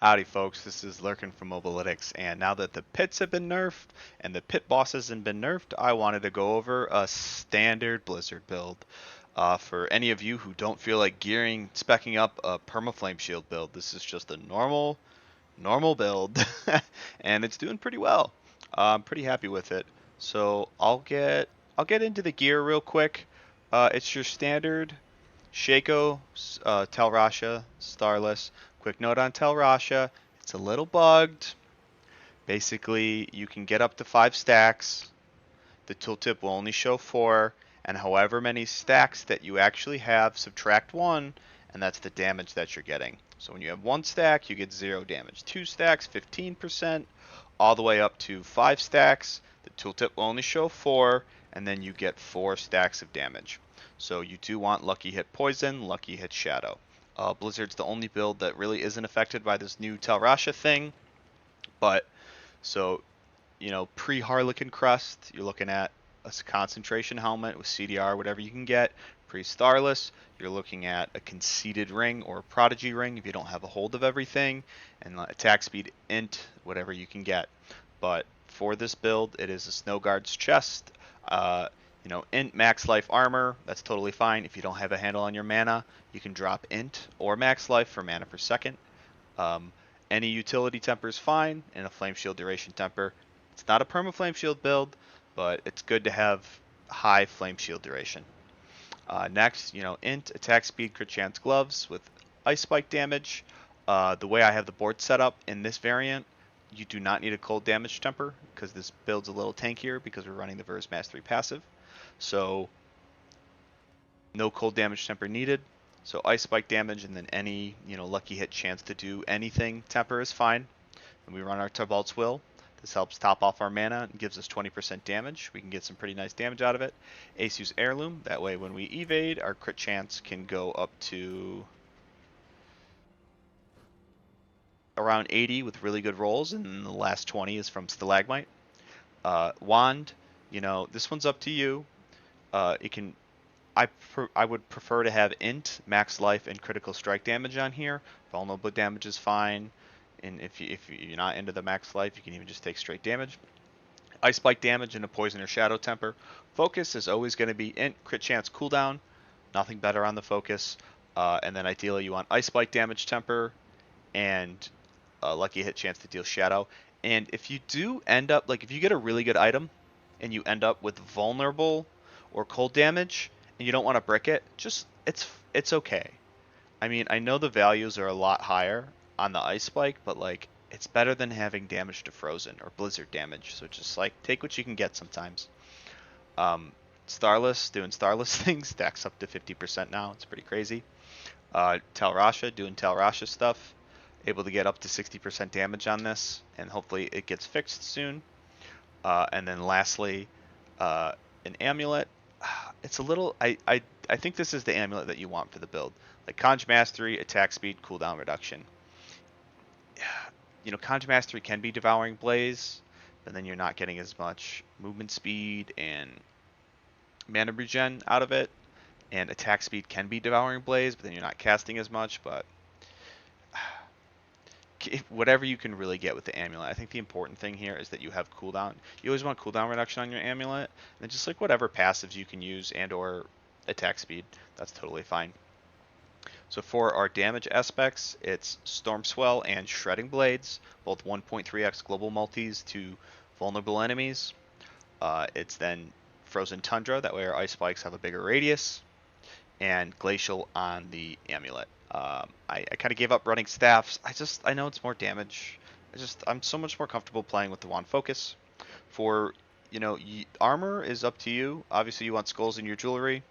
Howdy folks, this is Lurkin from Mobalytics, and now that the pits have been nerfed and the pit bosses have been nerfed, I wanted to go over a standard Blizzard build. For any of you who don't feel like specking up a Perma Flame Shield build, this is just a normal build, and it's doing pretty well. I'm pretty happy with it. So I'll get into the gear real quick. It's your standard Shaco, Tel Rasha, Starless. Quick note on Tel Rasha, it's a little bugged. Basically, you can get up to 5 stacks. The tooltip will only show 4, and however many stacks that you actually have, subtract 1, and that's the damage that you're getting. So when you have 1 stack, you get 0 damage. 2 stacks, 15%, all the way up to 5 stacks. The tooltip will only show 4, and then you get 4 stacks of damage. So you do want Lucky Hit Poison, Lucky Hit Shadow. Blizzard's the only build that really isn't affected by this new Tel Rasha thing. But, so, pre-Harlequin Crust, you're looking at a concentration helmet with CDR, whatever you can get. Pre-Starless, you're looking at a Conceited Ring or a Prodigy Ring if you don't have a hold of everything. And attack speed, int, whatever you can get. But for this build, it is a Snowguard's chest. Int max life armor, that's totally fine. If you don't have a handle on your mana, you can drop int or max life for mana per second. Any utility temper is fine, and a flame shield duration temper. It's not a perma flame shield build, but it's good to have high flame shield duration. Next, int attack speed, crit chance gloves with ice spike damage. The way I have the board set up in this variant, you do not need a cold damage temper because this build's a little tankier because we're running the Verse Mastery passive. So no cold damage temper needed. So ice spike damage and then any lucky hit chance to do anything temper is fine. When we run our Tybalt's Will, this helps top off our mana and gives us 20% damage. We can get some pretty nice damage out of it. Asu's Heirloom, that way when we evade, our crit chance can go up to around 80 with really good rolls, and then the last 20 is from Stalagmite. Wand, this one's up to you. I would prefer to have int, max life, and critical strike damage on here. Vulnerable damage is fine, and if you're not into the max life, you can even just take straight damage. Ice spike damage and a poison or shadow temper. Focus is always going to be int, crit chance, cooldown. Nothing better on the focus. And then ideally you want ice spike damage temper and a lucky hit chance to deal shadow. And if you do end up, if you get a really good item and you end up with vulnerable or cold damage and you don't want to brick it, it's okay. I mean, I know the values are a lot higher on the ice spike, but it's better than having damage to frozen or blizzard damage. So just take what you can get sometimes. Starless doing Starless things stacks up to 50% now. It's pretty crazy. Tel Rasha doing Tel Rasha stuff. Able to get up to 60% damage on this, and hopefully it gets fixed soon. And then lastly, an amulet. It's a little. I think this is the amulet that you want for the build. Conj Mastery, attack speed, cooldown reduction. Conj Mastery can be Devouring Blaze, but then you're not getting as much movement speed and mana regen out of it. And attack speed can be Devouring Blaze, but then you're not casting as much. But whatever you can really get with the amulet. I think the important thing here is that you have cooldown. You always want cooldown reduction on your amulet, and then just whatever passives you can use and or attack speed, that's totally fine. So for our damage aspects, it's Storm Swell and Shredding Blades, both 1.3x global multis to vulnerable enemies. It's then Frozen Tundra, that way our ice spikes have a bigger radius, and Glacial on the amulet. I kind of gave up running staffs. I know it's more damage. I'm so much more comfortable playing with the wand focus. For, armor is up to you. Obviously you want skulls in your jewelry.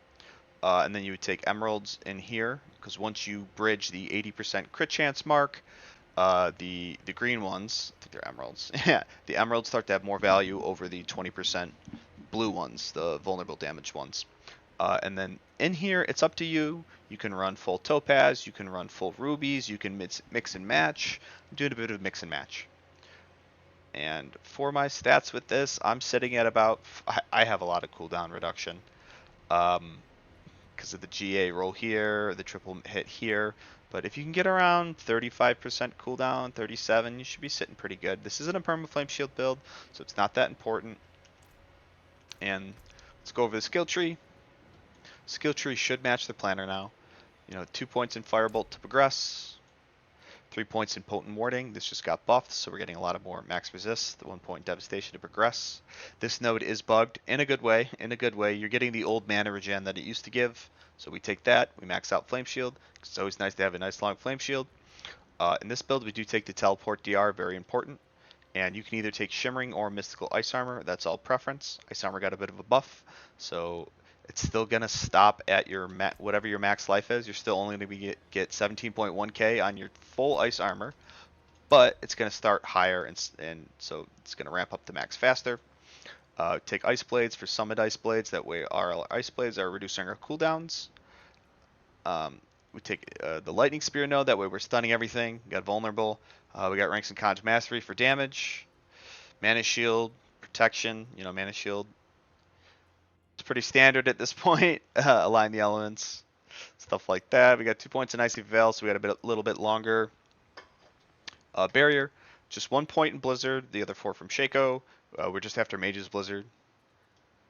And then you would take emeralds in here, because once you bridge the 80% crit chance mark, the green ones, I think they're emeralds. Yeah, the emeralds start to have more value over the 20% blue ones, the vulnerable damage ones. And then in here, it's up to you. You can run full topaz, you can run full rubies, you can mix and match. I'm doing a bit of mix and match. And for my stats with this, I'm sitting at about, I have a lot of cooldown reduction. Because of the GA roll here, the triple hit here. But if you can get around 35% cooldown, 37, you should be sitting pretty good. This isn't a perma flame shield build, so it's not that important. And let's go over the skill tree. Skill tree should match the planner now. You know, 2 points in Firebolt to progress, 3 points in Potent Warding. This just got buffed, so we're getting a lot of more max resist. The 1 point Devastation to progress. This node is bugged in a good way. In a good way, you're getting the old mana regen that it used to give. So we take that. We max out Flame Shield. It's always nice to have a nice long Flame Shield. In this build, we do take the Teleport DR, very important. And you can either take Shimmering or Mystical Ice Armor. That's all preference. Ice Armor got a bit of a buff, so it's still going to stop at your whatever your max life is. You're still only going to get 17.1k on your full Ice Armor, but it's going to start higher, and so it's going to ramp up the max faster. Take Ice Blades for Summit Ice Blades. That way our Ice Blades are reducing our cooldowns. We take the Lightning Spear node. That way we're stunning everything. We got Vulnerable. We got Ranks and Conj Mastery for damage. Mana Shield, Protection. You know, Mana Shield. It's pretty standard at this point. Align the elements. Stuff like that. We got 2 points in Icy Veil, so we got a little bit longer. Barrier. Just 1 point in Blizzard. The other 4 from Shaco. We're just after Mage's Blizzard,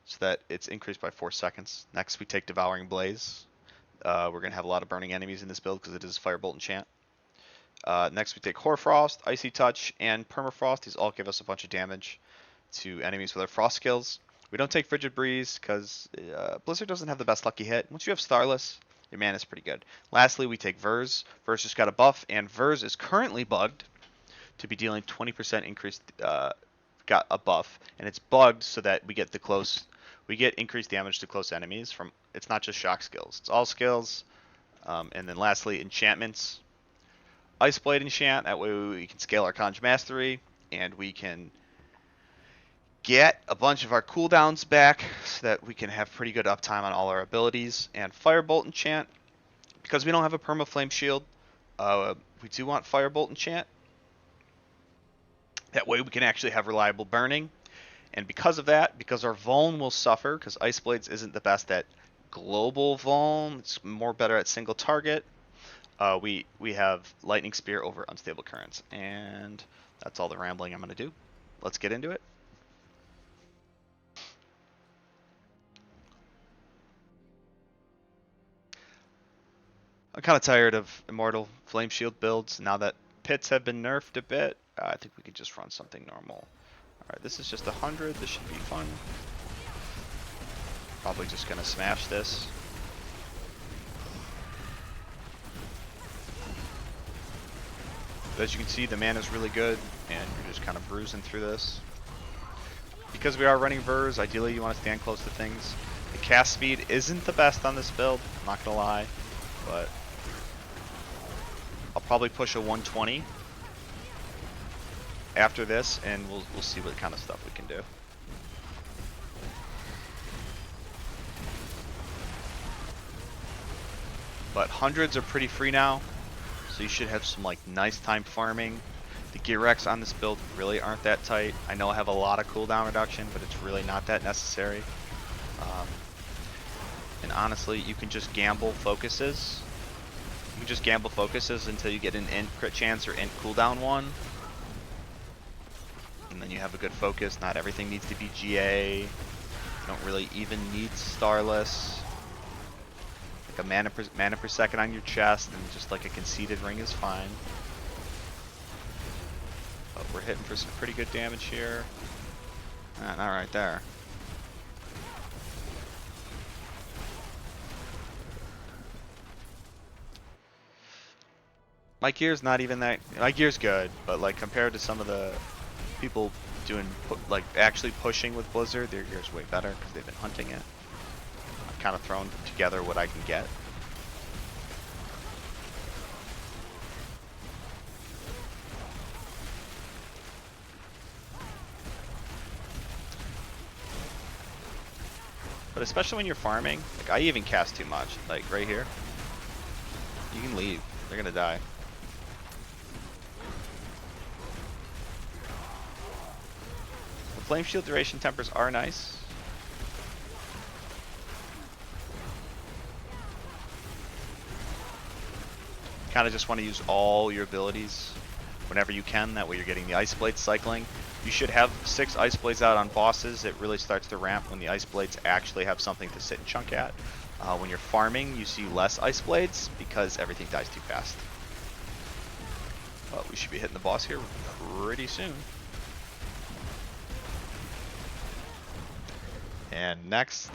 so that it's increased by 4 seconds. Next, we take Devouring Blaze. We're going to have a lot of burning enemies in this build because it is Firebolt enchant. Next, we take Hoarfrost, Icy Touch, and Permafrost. These all give us a bunch of damage to enemies with our frost skills. We don't take Frigid Breeze because Blizzard doesn't have the best lucky hit. Once you have Starless, your mana is pretty good. Lastly, we take Verse. Verse just got a buff, and Verse is currently bugged to be dealing 20% increased. Got a buff, and it's bugged so that we get increased damage to close enemies from. It's not just shock skills; it's all skills. And then lastly, enchantments. IceBlade enchant. That way we can scale our Conj Mastery, and we can get a bunch of our cooldowns back so that we can have pretty good uptime on all our abilities. And Firebolt enchant, because we don't have a perma flame shield, we do want Firebolt enchant. That way we can actually have reliable burning. And because of that, because our Vuln will suffer, because IceBlades isn't the best at global Vuln, it's more better at single target, we have Lightning Spear over Unstable Currents. And that's all the rambling I'm going to do. Let's get into it. I'm kind of tired of Immortal Flame Shield builds. Now that pits have been nerfed a bit, I think we could just run something normal. Alright, this is just 100. This should be fun. Probably just going to smash this. But as you can see, the mana is really good, and you're just kind of bruising through this. Because we are running Verse, ideally you want to stand close to things. The cast speed isn't the best on this build, I'm not going to lie, but I'll probably push a 120 after this, and we'll see what kind of stuff we can do. But hundreds are pretty free now, so you should have some like nice time farming. The gear recs on this build really aren't that tight. I know I have a lot of cooldown reduction, but it's really not that necessary. And honestly, you can just gamble focuses. You can just gamble focuses until you get an int crit chance or int cooldown one. And then you have a good focus. Not everything needs to be GA. You don't really even need Starless. Like a mana per second on your chest, and just like a conceded ring is fine. But we're hitting for some pretty good damage here. Not right there. My gear's not even that. My gear's good, but like compared to some of the people doing like actually pushing with Blizzard, their gear's way better because they've been hunting it. I've kind of thrown together what I can get. But especially when you're farming, like I even cast too much. Like right here, you can leave. They're gonna die. The flame shield duration tempers are nice. kind of just want to use all your abilities whenever you can. That way you're getting the IceBlade cycling. You should have 6 IceBlades out on bosses. It really starts to ramp when the IceBlades actually have something to sit and chunk at. When you're farming, you see less IceBlades because everything dies too fast. But we should be hitting the boss here pretty soon. And next,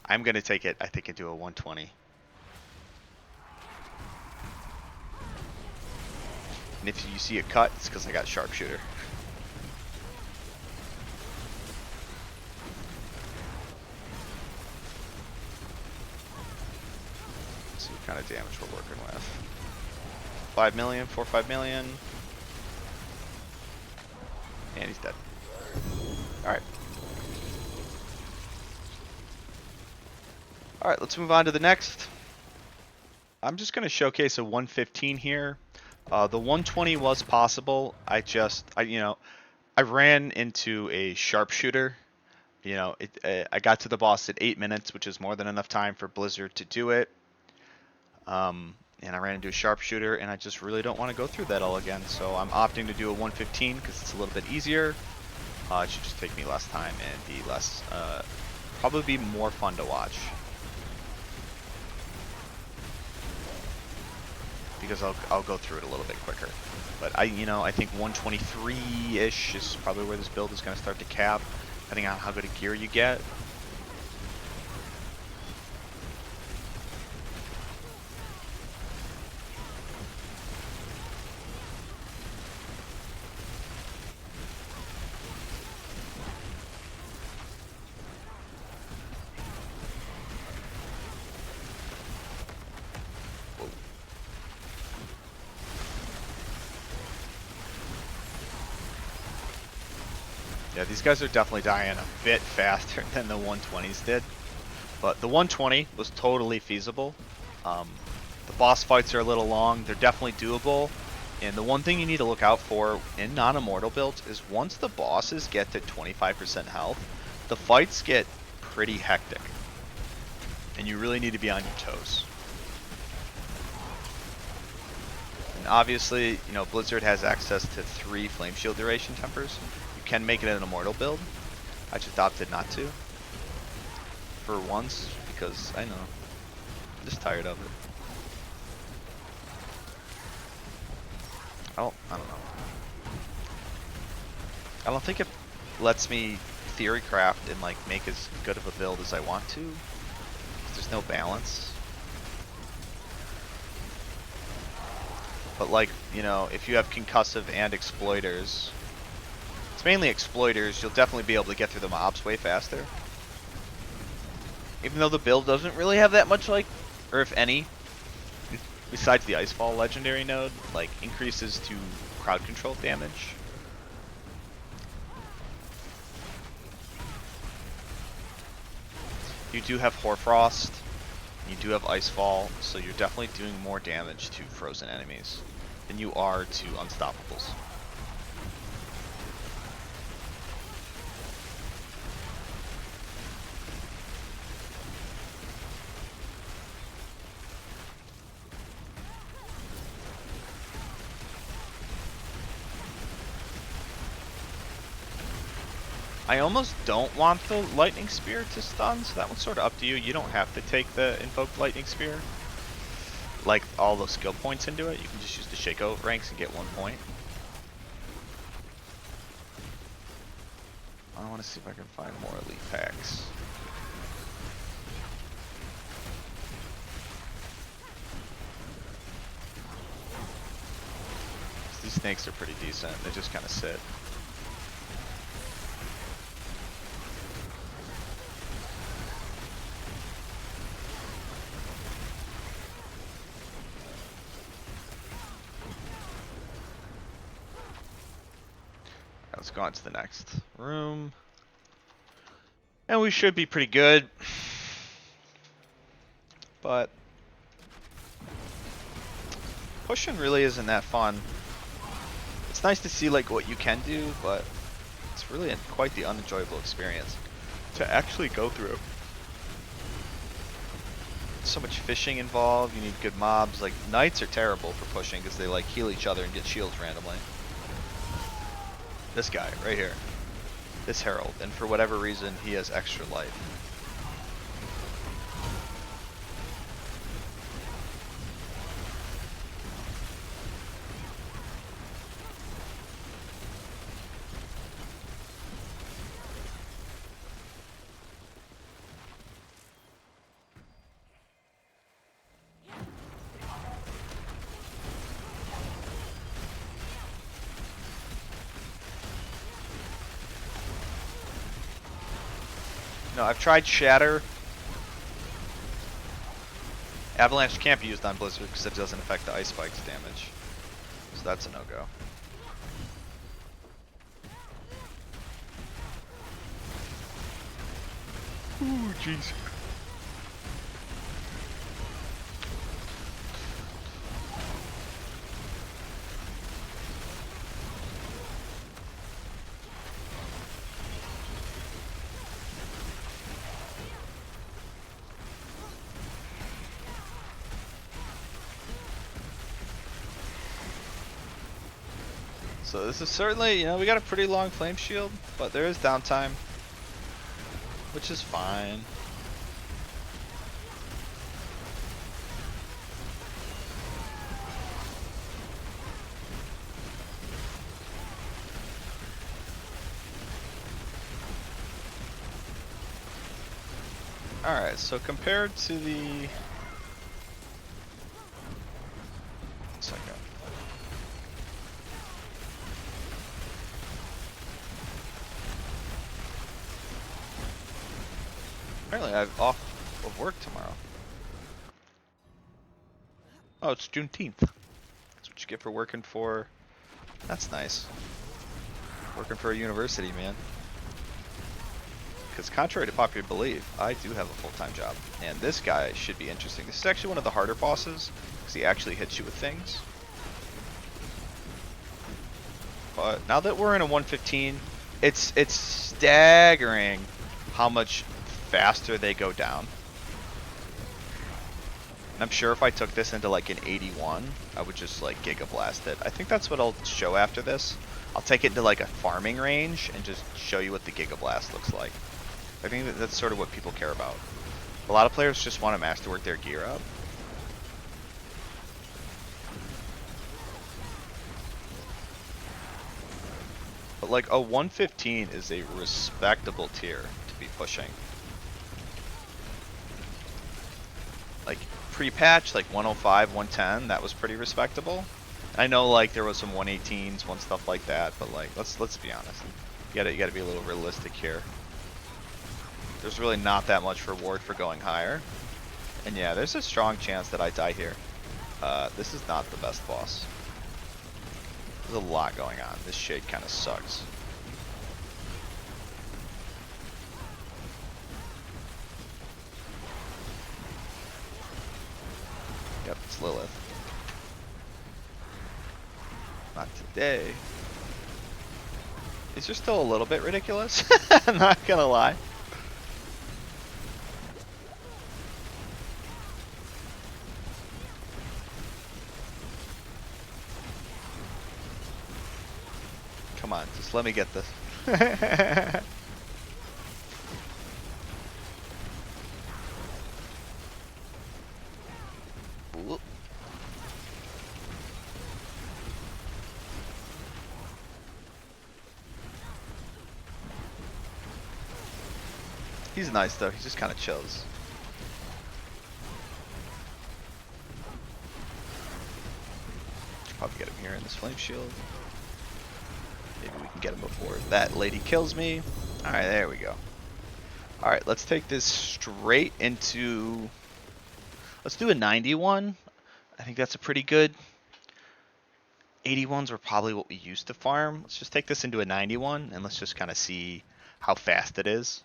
I'm going to take it, I think, into a 120. And if you see it cut, it's because I got Sharpshooter. Let's see what kind of damage we're working with. 5 million, 4-5 million. And he's dead. Alright. Alright, let's move on to the next. I'm just going to showcase a 115 here. The 120 was possible. I ran into a Sharpshooter. I got to the boss at 8 minutes, which is more than enough time for Blizzard to do it. And I ran into a Sharpshooter, and I just really don't want to go through that all again. So I'm opting to do a 115 because it's a little bit easier. It should just take me less time and be less, probably be more fun to watch. Because I'll go through it a little bit quicker. But I think 123-ish is probably where this build is going to start to cap, depending on how good a gear you get. Yeah, these guys are definitely dying a bit faster than the 120s did, but the 120 was totally feasible. The boss fights are a little long, they're definitely doable, and the one thing you need to look out for in non-immortal builds is once the bosses get to 25% health, the fights get pretty hectic, and you really need to be on your toes. And obviously, Blizzard has access to 3 flame shield duration tempers. You can make it an immortal build. I just opted not to for once because I know I'm just tired of it. I don't know. I don't think it lets me theory craft and like make as good of a build as I want to. There's no balance. But like, if you have concussive and exploiters, it's mainly exploiters, you'll definitely be able to get through the mobs way faster. Even though the build doesn't really have that much, or if any, besides the Icefall legendary node, increases to crowd control damage. You do have Hoarfrost, you do have Icefall, so you're definitely doing more damage to frozen enemies than you are to Unstoppables. I almost don't want the Lightning Spear to stun, so that one's sort of up to you. You don't have to take the Invoked Lightning Spear, all those skill points into it. You can just use the Shakeout ranks and get 1 point. I want to see if I can find more elite packs. These snakes are pretty decent. They just kind of sit. Let's go on to the next room. And we should be pretty good. But pushing really isn't that fun. It's nice to see what you can do, but it's really quite the unenjoyable experience to actually go through. so much fishing involved. You need good mobs. Like knights are terrible for pushing because they like heal each other and get shields randomly. This guy right here, this herald, and for whatever reason he has extra life. No, I've tried Shatter. Avalanche can't be used on Blizzard because it doesn't affect the ice spikes damage. So that's a no-go. Ooh, jeez. So this is certainly, you know, we got a pretty long flame shield, but there is downtime, which is fine. Alright, so compared to the... Second. Apparently I'm off of work tomorrow. Oh, it's Juneteenth. That's what you get for working for... That's nice. Working for a university, man. Because contrary to popular belief, I do have a full-time job. And this guy should be interesting. This is actually one of the harder bosses, because he actually hits you with things. But now that we're in a 115, it's staggering how much faster they go down. And I'm sure if I took this into like an 81, I would just like Giga Blast it. I think that's what I'll show after this. I'll take it into like a farming range and just show you what the Giga Blast looks like. I think that's sort of what people care about. A lot of players just want to masterwork their gear up. But like a 115 is a respectable tier to be pushing. Like pre-patch, like 105, 110, that was pretty respectable. I know like there was some 118s, one stuff like that, but like let's be honest. You gotta be a little realistic here. There's really not that much reward for going higher. And yeah, there's a strong chance that I die here. This is not the best boss. There's a lot going on. This shade kind of sucks. Yep, it's Lilith. Not today. These are still a little bit ridiculous. I'm not gonna lie. Come on, just let me get this. He's nice though, he just kind of chills. Probably get him here in this flame shield. Maybe we can get him before that lady kills me. Alright, there we go. Alright, let's take this straight into... Let's do a 91. I think that's a pretty good... 81s were probably what we used to farm. Let's just take this into a 91 and let's just kind of see how fast it is.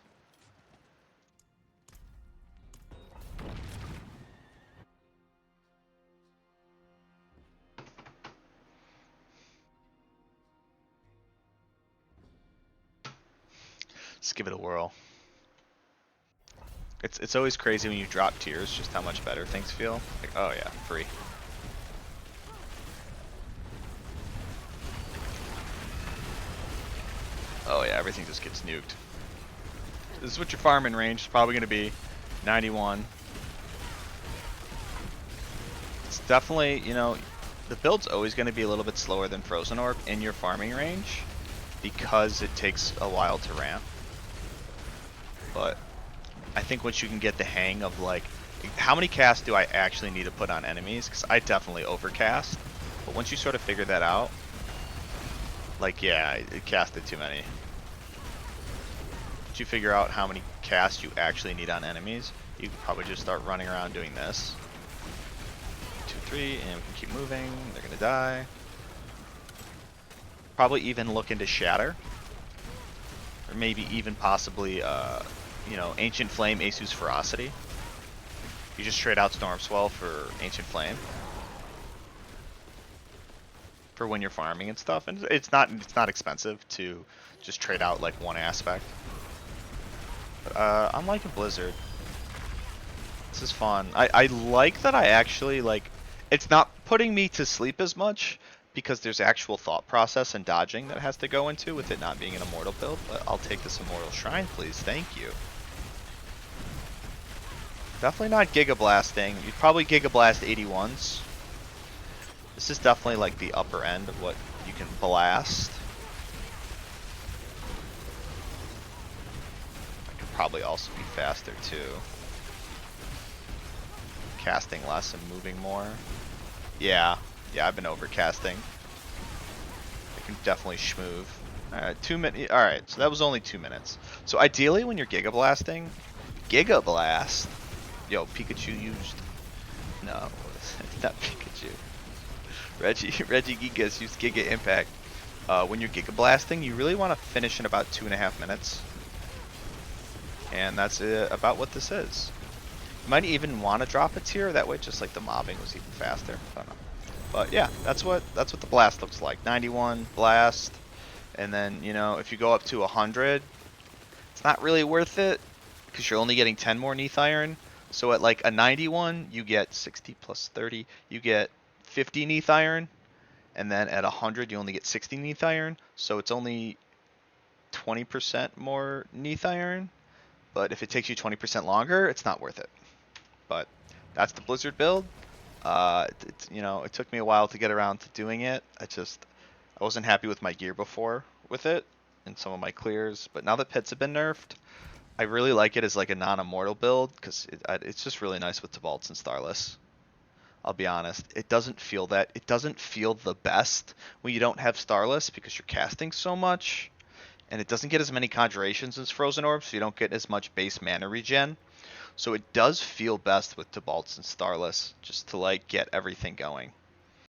Let's give it a whirl. It's always crazy when you drop tiers, just how much better things feel. Like, oh yeah, free. Oh yeah, everything just gets nuked. This is what your farming range is probably going to be. 91. It's definitely, you know, the build's always going to be a little bit slower than Frozen Orb in your farming range because it takes a while to ramp. But I think once you can get the hang of like, how many casts do I actually need to put on enemies? Because I definitely overcast. But once you sort of figure that out, like, yeah, it casted too many. Once you figure out how many casts you actually need on enemies, you can probably just start running around doing this. 2, 3, and we can keep moving. They're gonna die. Probably even look into Shatter. Or maybe even possibly, you know, Ancient Flame, Asu's Ferocity. You just trade out Storm Swell for Ancient Flame. For when you're farming and stuff. And it's not expensive to just trade out like one aspect. But, I'm liking Blizzard. This is fun. I like that I actually, like, it's not putting me to sleep as much because there's actual thought process and dodging that has to go into with it not being an Immortal build, but I'll take this Immortal Shrine, please. Thank you. Definitely not Giga Blasting. You'd probably Giga Blast 81s. This is definitely like the upper end of what you can blast. I could probably also be faster too. Casting less and moving more. Yeah, I've been overcasting. I can definitely schmoove. Alright, 2 minutes. Alright, so that was only 2 minutes. So ideally when you're Giga Blasting, Giga Blast. Yo, Pikachu used. No, it's not Pikachu. Reggie Gigas used Giga Impact. When you're Giga Blasting, you really want to finish in about 2.5 minutes. And that's about what this is. You might even want to drop a tier, that way just like the mobbing was even faster. I don't know. But yeah, that's what the blast looks like. 91 blast, and then, you know, if you go up to 100, it's not really worth it because you're only getting 10 more Neath Iron. So at like a 91, you get 60 plus 30, you get 50 Neath Iron, and then at 100 you only get 60 Neath Iron. So it's only 20% more Neath Iron. But if it takes you 20% longer, it's not worth it. But that's the Blizzard build. You know, it took me a while to get around to doing it. I wasn't happy with my gear before with it and some of my clears. But now that pits have been nerfed, I really like it as like a non-immortal build because it's just really nice with Tibalts and Starless. I'll be honest, it doesn't feel the best when you don't have Starless because you're casting so much, and it doesn't get as many conjurations as Frozen Orb, so you don't get as much base mana regen. So it does feel best with Tibalts and Starless just to like get everything going.